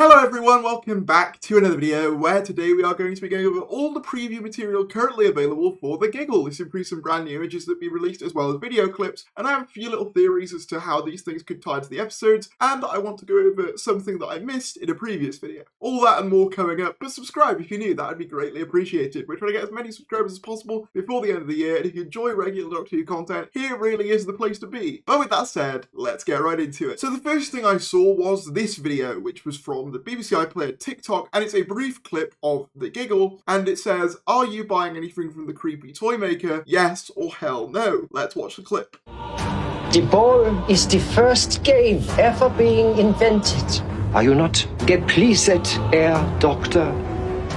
Hello everyone, welcome back to another video where today we are going to be going over all the preview material currently available for the GIGGLE. This includes some brand new images that will be released as well as video clips, and I have a few little theories as to how these things could tie to the episodes, and I want to go over something that I missed in a previous video. All that and more coming up, but subscribe if you're new, that would be greatly appreciated. We're trying to get as many subscribers as possible before the end of the year, and if you enjoy regular Doctor Who content, here really is the place to be. But with that said, let's get right into it. So the first thing I saw was this video, which was from the BBC iPlayer TikTok, and it's a brief clip of the GIGGLE, and it says, "Are you buying anything from the creepy toy maker? Yes or hell no?" Let's watch the clip. The ball is the first game ever being invented. Are you not get pleased, Herr Doctor,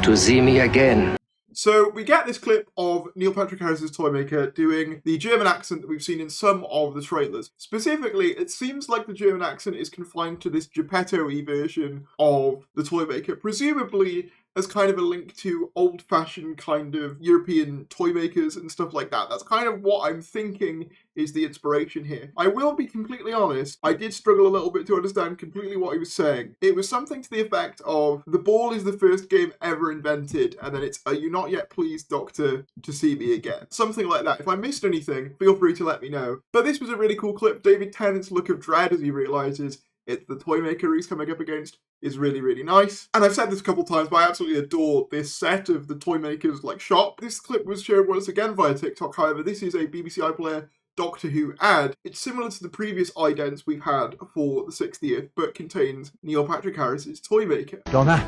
to see me again? So we get this clip of Neil Patrick Harris's Toymaker doing the German accent that we've seen in some of the trailers. Specifically, it seems like the German accent is confined to this Geppetto-y version of the Toymaker, presumably as kind of a link to old-fashioned kind of European toy makers and stuff like that. That's kind of what I'm thinking is the inspiration here. I will be completely honest, I did struggle a little bit to understand completely what he was saying. It was something to the effect of, the ball is the first game ever invented, and then it's, "Are you not yet pleased, Doctor, to see me again?" Something like that. If I missed anything, feel free to let me know. But this was a really cool clip. David Tennant's look of dread as he realises it's the Toymaker he's coming up against is really, really nice. And I've said this a couple times, but I absolutely adore this set of the Toymaker's shop. This clip was shared once again via TikTok, however, this is a BBC iPlayer Doctor Who ad. It's similar to the previous idents we've had for the 60th, but contains Neil Patrick Harris's Toymaker. Donna,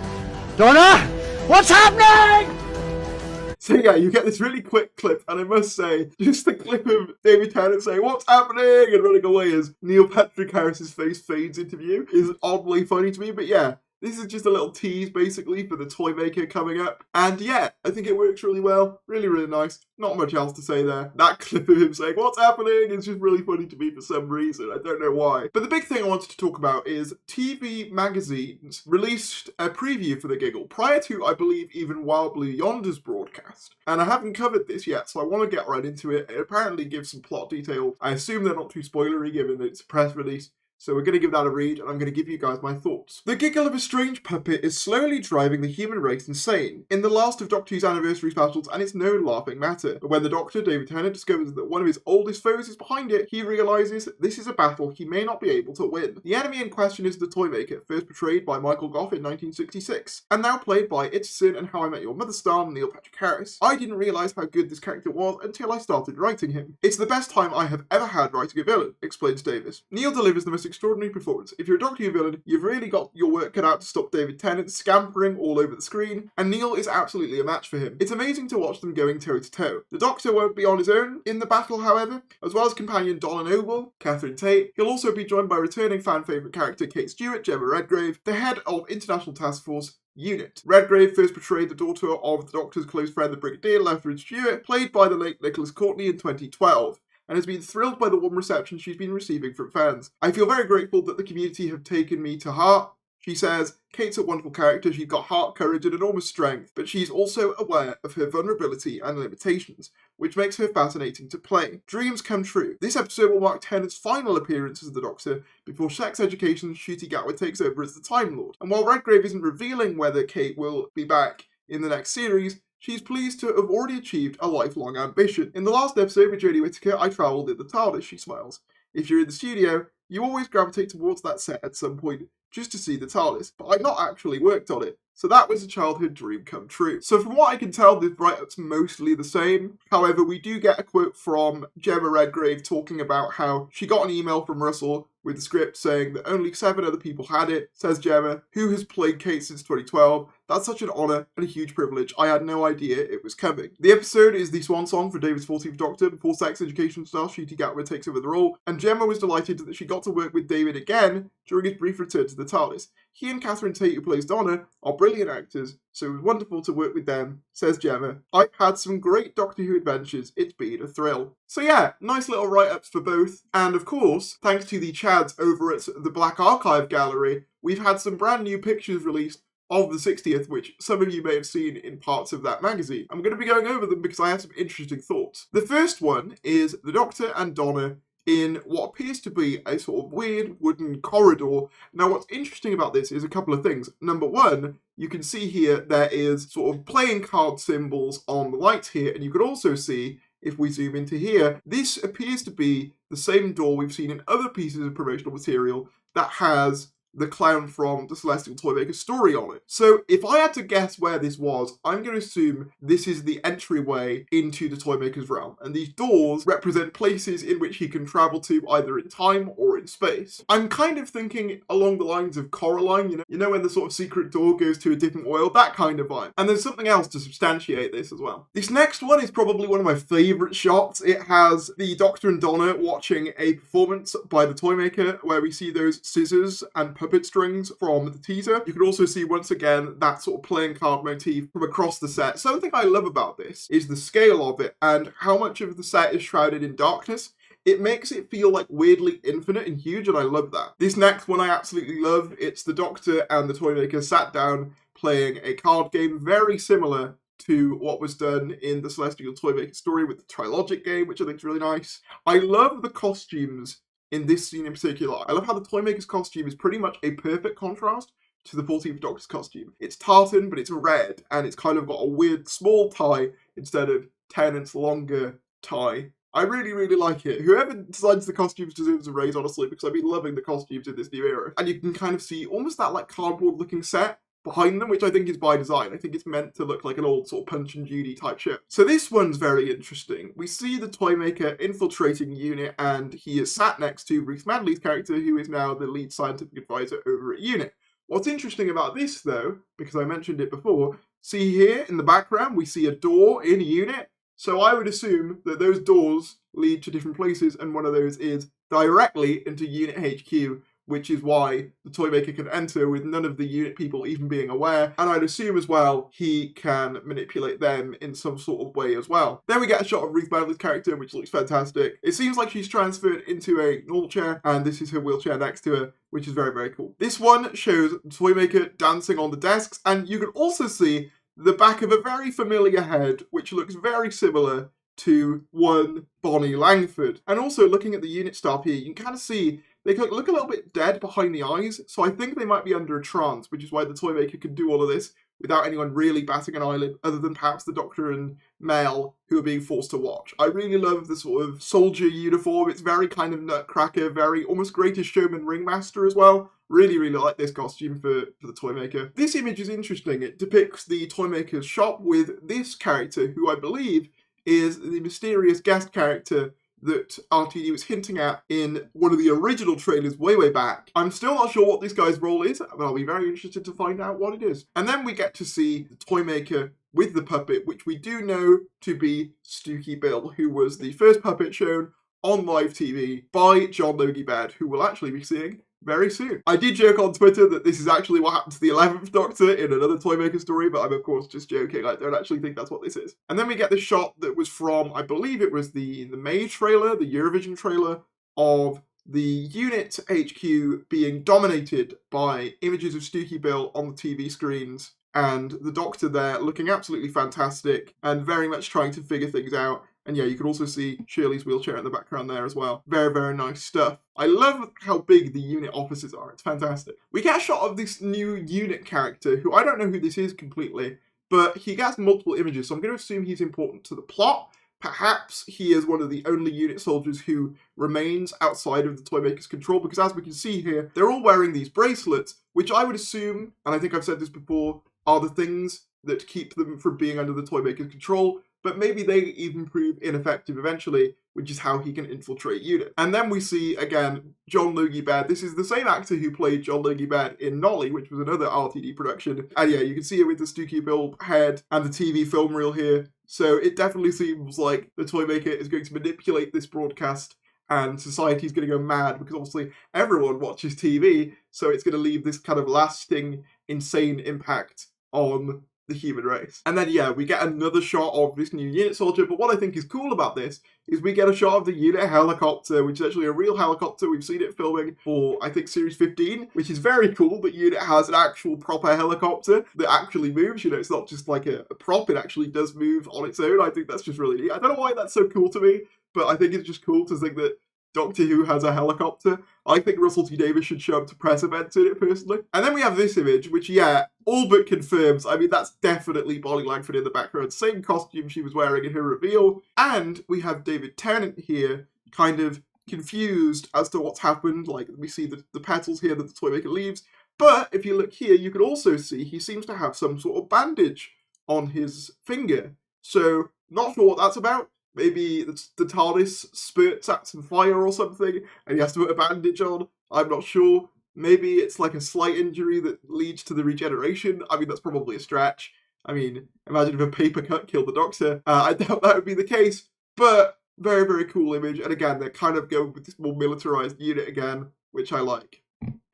what's happening? So yeah, you get this really quick clip, and I must say, just the clip of David Tennant saying, "What's happening?" and running away as Neil Patrick Harris's face fades into view is oddly funny to me, but yeah. This is just a little tease, basically, for the Toymaker coming up. And yeah, I think it works really well. Really, really nice. Not much else to say there. That clip of him saying, "What's happening?" is just really funny to me for some reason. I don't know why. But the big thing I wanted to talk about is TV magazines released a preview for the GIGGLE prior to, I believe, even Wild Blue Yonder's broadcast. And I haven't covered this yet, so I want to get right into it. It apparently gives some plot detail. I assume they're not too spoilery given that it's a press release. So we're going to give that a read, and I'm going to give you guys my thoughts. The giggle of a strange puppet is slowly driving the human race insane. In the last of Doctor Who's anniversary specials, and it's no laughing matter. But when the Doctor, David Tennant, discovers that one of his oldest foes is behind it, he realises this is a battle he may not be able to win. The enemy in question is the Toymaker, first portrayed by Michael Gough in 1966, and now played by Itchison and How I Met Your Mother star Neil Patrick Harris. I didn't realise how good this character was until I started writing him. "It's the best time I have ever had writing a villain," explains Davis. Neil delivers the most extraordinary performance. If you're a Doctor Who villain, you've really got your work cut out to stop David Tennant scampering all over the screen, and Neil is absolutely a match for him. It's amazing to watch them going toe to toe. The Doctor won't be on his own in the battle, however, as well as companion Donna Noble, Catherine Tate. He'll also be joined by returning fan favourite character Kate Stewart, Gemma Redgrave, the head of International Task Force Unit. Redgrave first portrayed the daughter of the Doctor's close friend, the Brigadier Lethbridge Stewart, played by the late Nicholas Courtney in 2012. And has been thrilled by the warm reception she's been receiving from fans. "I feel very grateful that the community have taken me to heart," she says. Kate's a wonderful character. She's got heart, courage, and enormous strength, but she's also aware of her vulnerability and limitations, which makes her fascinating to play. Dreams come true. This episode will mark Tennant's final appearance as the Doctor before Sex Education's Ncuti Gatwa takes over as the Time Lord. And while Redgrave isn't revealing whether Kate will be back in the next series, she's pleased to have already achieved a lifelong ambition. "In the last episode with Jodie Whittaker, I travelled in the TARDIS," she smiles. "If you're in the studio, you always gravitate towards that set at some point just to see the TARDIS, but I've not actually worked on it. So that was a childhood dream come true." So from what I can tell, the write-up's mostly the same. However, we do get a quote from Gemma Redgrave talking about how she got an email from Russell with the script saying that only 7 other people had it. Says Gemma, who has played Kate since 2012. "That's such an honour and a huge privilege. I had no idea it was coming." The episode is the swan song for David's 14th Doctor before Sex Education star Ncuti Gatwa takes over the role, and Gemma was delighted that she got to work with David again during his brief return to the TARDIS. He and Catherine Tate, who plays Donna, are brilliant actors, so it was wonderful to work with them, says Gemma. "I've had some great Doctor Who adventures. It's been a thrill." So yeah, nice little write-ups for both. And of course, thanks to the Chads over at the Black Archive Gallery, we've had some brand new pictures released of the 60th, which some of you may have seen in parts of that magazine. I'm going to be going over them because I have some interesting thoughts. The first one is the Doctor and Donna in what appears to be a sort of weird wooden corridor. Now, what's interesting about this is a couple of things. Number one, you can see here there is sort of playing card symbols on the lights here, and you can also see, if we zoom into here, this appears to be the same door we've seen in other pieces of promotional material that has the clown from the Celestial Toymaker story on it. So if I had to guess where this was, I'm going to assume this is the entryway into the Toymaker's realm, and these doors represent places in which he can travel to either in time or in space. I'm kind of thinking along the lines of Coraline, you know when the sort of secret door goes to a different world, that kind of vibe. And there's something else to substantiate this as well. This next one is probably one of my favourite shots. It has the Doctor and Donna watching a performance by the Toymaker where we see those scissors and puppet strings from the teaser. You can also see once again that sort of playing card motif from across the set. Something I love about this is the scale of it and how much of the set is shrouded in darkness. It makes it feel like weirdly infinite and huge, and I love that. This next one I absolutely love. It's the Doctor and the Toymaker sat down playing a card game very similar to what was done in the Celestial Toymaker story with the Trilogic game, which I think is really nice. I love the costumes in this scene in particular. I love how the Toymaker's costume is pretty much a perfect contrast to the 14th Doctor's costume. It's tartan, but it's red, and it's kind of got a weird small tie instead of Tennant's longer tie. I really, really like it. Whoever designs the costumes deserves a raise, honestly, because I've been loving the costumes in this new era. And you can kind of see almost that like cardboard-looking set behind them, which I think is by design. I think it's meant to look like an old sort of Punch and Judy type ship. So this one's very interesting. We see the Toymaker infiltrating UNIT, and he is sat next to Ruth Manley's character, who is now the lead scientific advisor over at UNIT. What's interesting about this, though, because I mentioned it before, see here in the background, we see a door in UNIT. So I would assume that those doors lead to different places, and one of those is directly into UNIT HQ, which is why the Toymaker can enter with none of the UNIT people even being aware, and I'd assume as well he can manipulate them in some sort of way as well. Then we get a shot of Ruth Manley's character, which looks fantastic. It seems like she's transferred into a normal chair, and this is her wheelchair next to her, which is very, very cool. This one shows the Toymaker dancing on the desks, and you can also see the back of a very familiar head, which looks very similar to one Bonnie Langford. And also looking at the UNIT staff here, you can kind of see they look a little bit dead behind the eyes, so I think they might be under a trance, which is why the Toymaker can do all of this without anyone really batting an eyelid, other than perhaps the Doctor and Mel, who are being forced to watch. I really love the sort of soldier uniform. It's very kind of nutcracker, very almost Greatest Showman ringmaster as well. Really, really like this costume for the Toymaker. This image is interesting. It depicts the Toymaker's shop with this character, who I believe is the mysterious guest character that RTD was hinting at in one of the original trailers way, way back. I'm still not sure what this guy's role is, but I'll be very interested to find out what it is. And then we get to see the Toymaker with the puppet, which we do know to be Stooky Bill, who was the first puppet shown on live TV by John Logie Baird, who we'll actually be seeing very soon. I did joke on Twitter that this is actually what happened to the 11th Doctor in another Toymaker story, but I'm of course just joking. I don't actually think that's what this is. And then we get the shot that was from, I believe it was the May trailer, the Eurovision trailer, of the UNIT HQ being dominated by images of Stooky Bill on the TV screens, and the Doctor there looking absolutely fantastic and very much trying to figure things out. And yeah, you can also see Shirley's wheelchair in the background there as well. Very, very nice stuff. I love how big the UNIT offices are. It's fantastic. We get a shot of this new UNIT character, who I don't know who this is completely, but he gets multiple images, so I'm going to assume he's important to the plot. Perhaps he is one of the only UNIT soldiers who remains outside of the Toymaker's control, because as we can see here, they're all wearing these bracelets, which I would assume, and I think I've said this before, are the things that keep them from being under the Toymaker's control, but maybe they even prove ineffective eventually, which is how he can infiltrate UNIT. And then we see, again, John Logie Baird. This is the same actor who played John Logie Baird in Nolly, which was another RTD production. And yeah, you can see it with the Stooky Bill head and the TV film reel here. So it definitely seems like the Toymaker is going to manipulate this broadcast, and society's going to go mad, because obviously everyone watches TV, so it's going to leave this kind of lasting, insane impact on the human race. And then yeah, we get another shot of this new UNIT soldier, but what I think is cool about this is we get a shot of the UNIT helicopter, which is actually a real helicopter. We've seen it filming for, I think, Series 15, which is very cool that UNIT has an actual proper helicopter that actually moves. You know, it's not just like a prop, it actually does move on its own. I think that's just really neat. I don't know why that's so cool to me, but I think it's just cool to think that Doctor Who has a helicopter. I think Russell T Davies should show up to press events in it, personally. And then we have this image, which, yeah, all but confirms. I mean, that's definitely Bonnie Langford in the background. Same costume she was wearing in her reveal. And we have David Tennant here, kind of confused as to what's happened. Like, we see the petals here that the Toymaker leaves. But if you look here, you can also see he seems to have some sort of bandage on his finger. So, not sure what that's about. Maybe the TARDIS spurts at some fire or something, and he has to put a bandage on. I'm not sure. Maybe it's like a slight injury that leads to the regeneration. I mean, that's probably a stretch. I mean, imagine if a paper cut killed the Doctor. I doubt that would be the case. But very, very cool image. And again, they're kind of going with this more militarized unit again, which I like.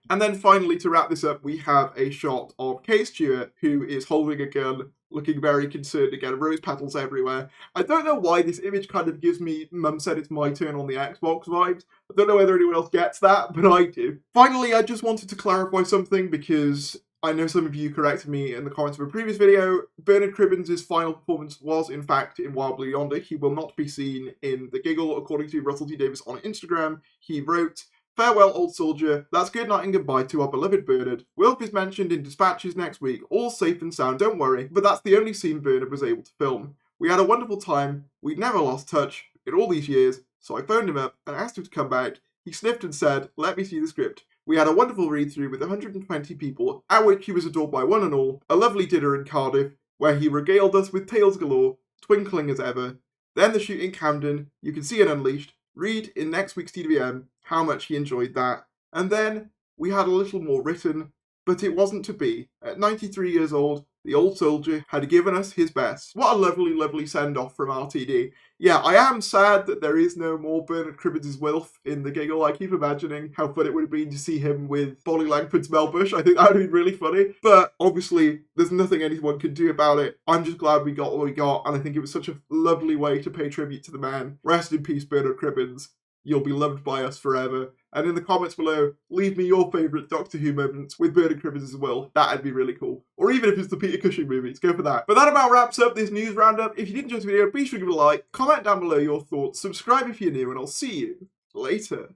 And then finally, to wrap this up, we have a shot of Kay Stewart, who is holding a gun, looking very concerned again, rose petals everywhere. I don't know why this image kind of gives me Mum Said It's My Turn on the Xbox vibes. I don't know whether anyone else gets that, but I do. Finally, I just wanted to clarify something, because I know some of you corrected me in the comments of a previous video. Bernard Cribbins' final performance was, in fact, in Wild Blue Yonder. He will not be seen in the Giggle, according to Russell T Davies on Instagram. He wrote, "Farewell, old soldier. That's good night and goodbye to our beloved Bernard. Wilf is mentioned in dispatches next week. All safe and sound, don't worry. But that's the only scene Bernard was able to film. We had a wonderful time. We'd never lost touch in all these years. So I phoned him up and asked him to come back. He sniffed and said, 'Let me see the script.' We had a wonderful read-through with 120 people, at which he was adored by one and all. A lovely dinner in Cardiff, where he regaled us with tales galore, twinkling as ever. Then the shoot in Camden. You can see it Unleashed. Read in next week's TWM how much he enjoyed that. And then we had a little more written, but it wasn't to be. At 93 years old, the old soldier had given us his best." What a lovely, lovely send-off from RTD. Yeah, I am sad that there is no more Bernard Cribbins' Wilf in the Giggle. I keep imagining how fun it would have been to see him with Bonnie Langford's Mel Bush. I think that would have been really funny. But obviously, there's nothing anyone can do about it. I'm just glad we got what we got, and I think it was such a lovely way to pay tribute to the man. Rest in peace, Bernard Cribbins. You'll be loved by us forever. And in the comments below, leave me your favourite Doctor Who moments with Bernard Cribbins as well. That'd be really cool. Or even if it's the Peter Cushing movies, go for that. But that about wraps up this news roundup. If you did enjoy the video, be sure to give it a like, comment down below your thoughts, subscribe if you're new, and I'll see you later.